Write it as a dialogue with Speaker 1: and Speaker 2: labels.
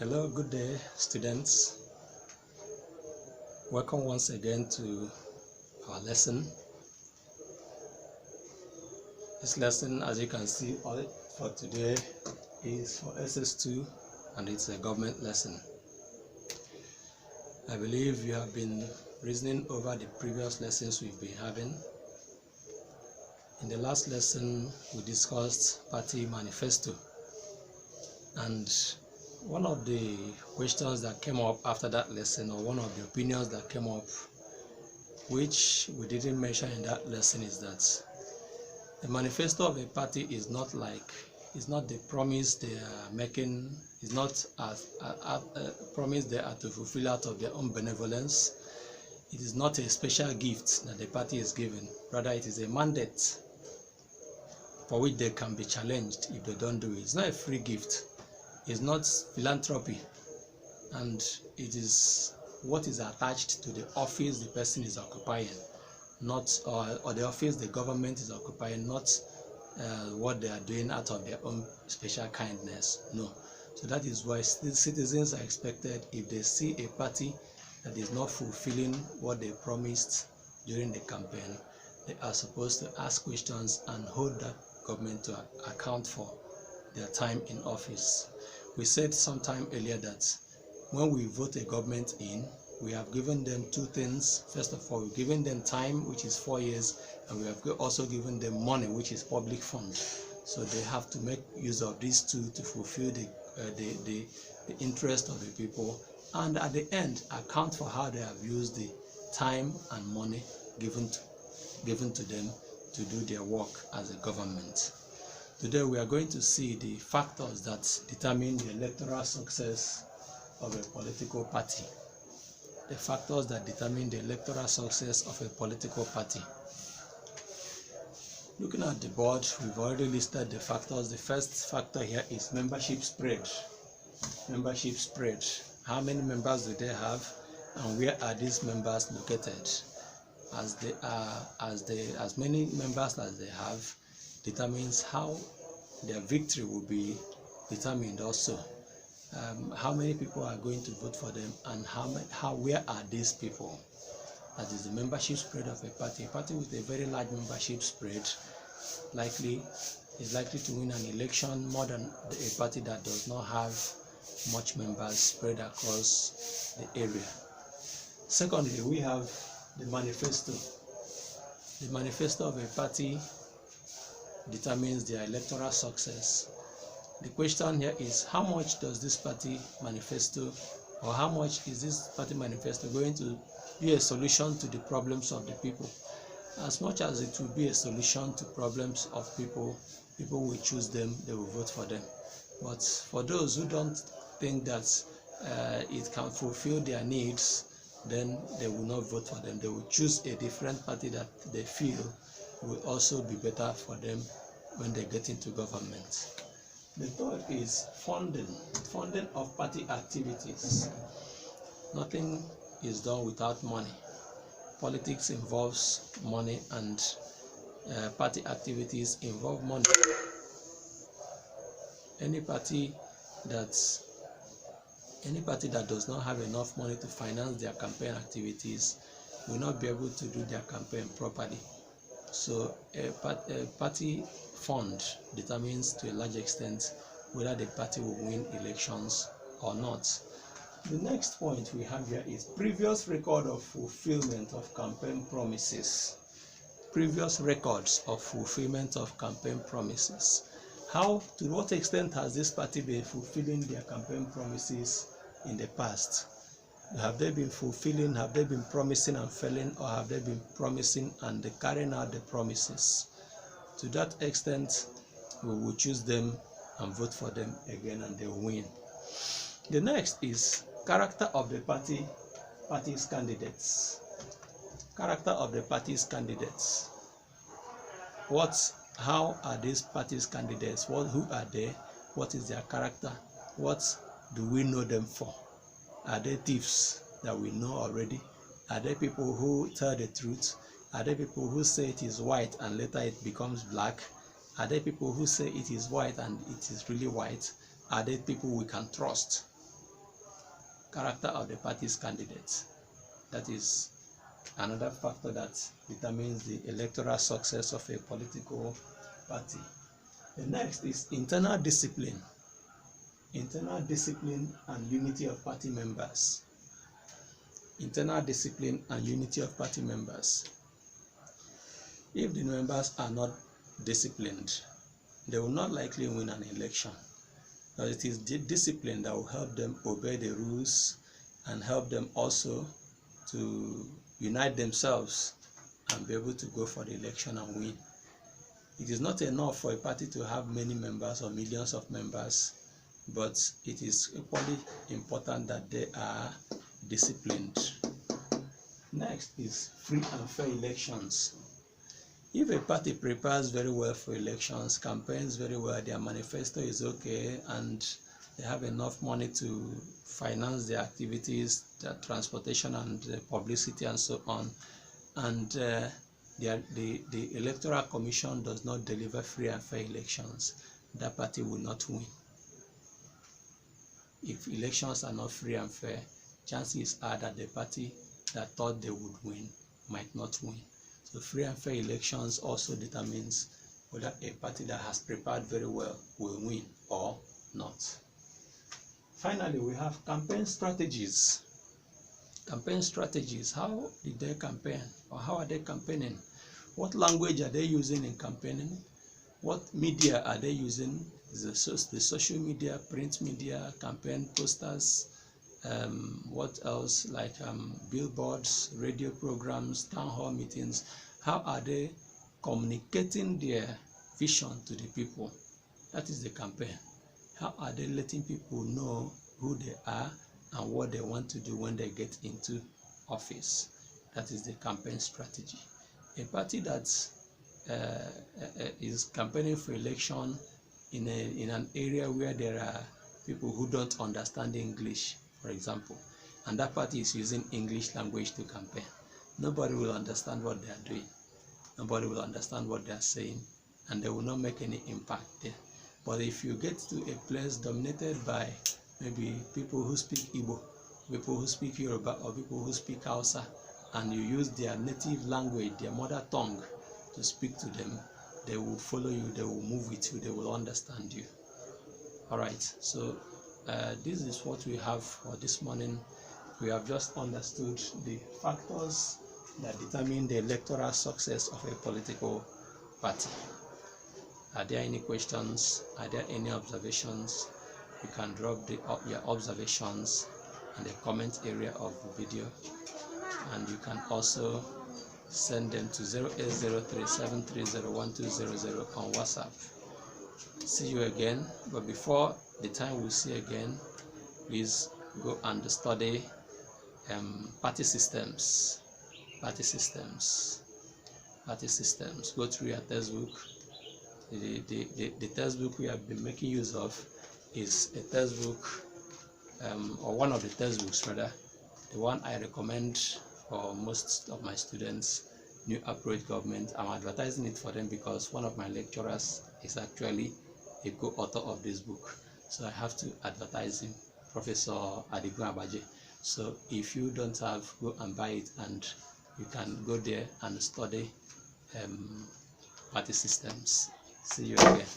Speaker 1: Hello, good day, students. Welcome once again to our lesson. This lesson, as you can see, for today is for SS2 and it's a government lesson. I believe you have been reasoning over the previous lessons we've been having. In the last lesson, we discussed party manifesto, and one of the questions that came up after that lesson, or one of the opinions that came up, which we didn't mention in that lesson, is that the manifesto of a party is not the promise they are making, is not a promise they are to fulfill out of their own benevolence. It is not a special gift that the party is given. Rather, it is a mandate for which they can be challenged if they don't do it. It's not a free gift. It's not philanthropy, and it is what is attached to the office the person is occupying, not or the office the government is occupying, not what they are doing out of their own special kindness. No. So that is why citizens are expected, if they see a party that is not fulfilling what they promised during the campaign, they are supposed to ask questions and hold that government to account for their time in office. We said sometime earlier that when we vote a government in, we have given them two things. First of all, we've given them time, which is 4 years, and we have also given them money, which is public funds. So they have to make use of these two to fulfill the interest of the people, and at the end account for how they have used the time and money given to them to do their work as a government. Today we are going to see the factors that determine the electoral success of a political party. The factors that determine the electoral success of a political party. Looking at the board, we've already listed the factors. The first factor here is membership spread. Membership spread. How many members do they have, and where are these members located? As many members as they have determines how their victory will be determined also. How many people are going to vote for them, and where are these people? That is the membership spread of a party. A party with a very large membership spread is likely to win an election more than a party that does not have much members spread across the area. Secondly, we have the manifesto. The manifesto of a party determines their electoral success. The question here is, how much does this party manifesto, or how much is this party manifesto going to be a solution to the problems of the people? As much as it will be a solution to problems of people will choose them, they will vote for them. But for those who don't think that it can fulfill their needs, then they will not vote for them. They will choose a different party that they feel will also be better for them when they get into government. The third is funding of party activities. Nothing is done without money. Politics involves money, and party activities involve money. Any party that does not have enough money to finance their campaign activities will not be able to do their campaign properly. So a party fund determines to a large extent whether the party will win elections or not. The next point we have here is previous record of fulfillment of campaign promises. Previous records of fulfillment of campaign promises. To what extent has this party been fulfilling their campaign promises in the past? Have they been fulfilling, have they been promising and failing, or have they been promising and carrying out the promises? To that extent, we will choose them and vote for them again, and they will win. The next is character of the party's candidates. Character of the party's candidates. How are these party's candidates? Who are they? What is their character? What do we know them for? Are they thieves that we know already? Are they people who tell the truth? Are they people who say it is white and later it becomes black? Are there people who say it is white and it is really white? Are there people we can trust? character of the party's candidates. That is another factor that determines the electoral success of a political party. The next is internal discipline. Internal discipline and unity of party members. Internal discipline and unity of party members. If the members are not disciplined, they will not likely win an election. But it is the discipline that will help them obey the rules and help them also to unite themselves and be able to go for the election and win. It is not enough for a party to have many members or millions of members, but it is equally important that they are disciplined. Next is free and fair elections. If a party prepares very well for elections, campaigns very well, their manifesto is okay, and they have enough money to finance their activities, their transportation and publicity and so on, and the Electoral Commission does not deliver free and fair elections, that party will not win. If elections are not free and fair, chances are that the party that thought they would win might not win. So free and fair elections also determines whether a party that has prepared very well will win or not. Finally, we have campaign strategies. Campaign strategies. How did they campaign, or how are they campaigning? What language are they using in campaigning? What media are they using? The social media, print media, campaign posters, what else, like billboards, radio programs, town hall meetings. How are they communicating their vision to the people? That is the campaign. How are they letting people know who they are and what they want to do when they get into office? That is the campaign strategy. A party that is campaigning for election in an area where there are people who don't understand English, for example, and that party is using English language to campaign, nobody will understand what they are doing. Nobody will understand what they are saying, and they will not make any impact there. But if you get to a place dominated by maybe people who speak Igbo, people who speak Yoruba, or people who speak Hausa, and you use their native language, their mother tongue, to speak to them, they will follow you, they will move with you, they will understand you. All right, so this is what we have for this morning. We have just understood the factors that determine the electoral success of a political party. Are there any questions? Are there any observations? You can drop your observations in the comment area of the video, and you can also send them to 0803-730-1200 on WhatsApp. See you again, but before the time we see again, please go and study party systems. Go through your textbook. The textbook we have been making use of is a textbook, or one of the textbooks rather, the one I recommend for most of my students, New Approach Government. I'm advertising it for them because one of my lecturers is actually a co-author of this book, so I have to advertise him, Professor Adigun Abaje. So if you don't have, go and buy it, and you can go there and study party systems. See you again.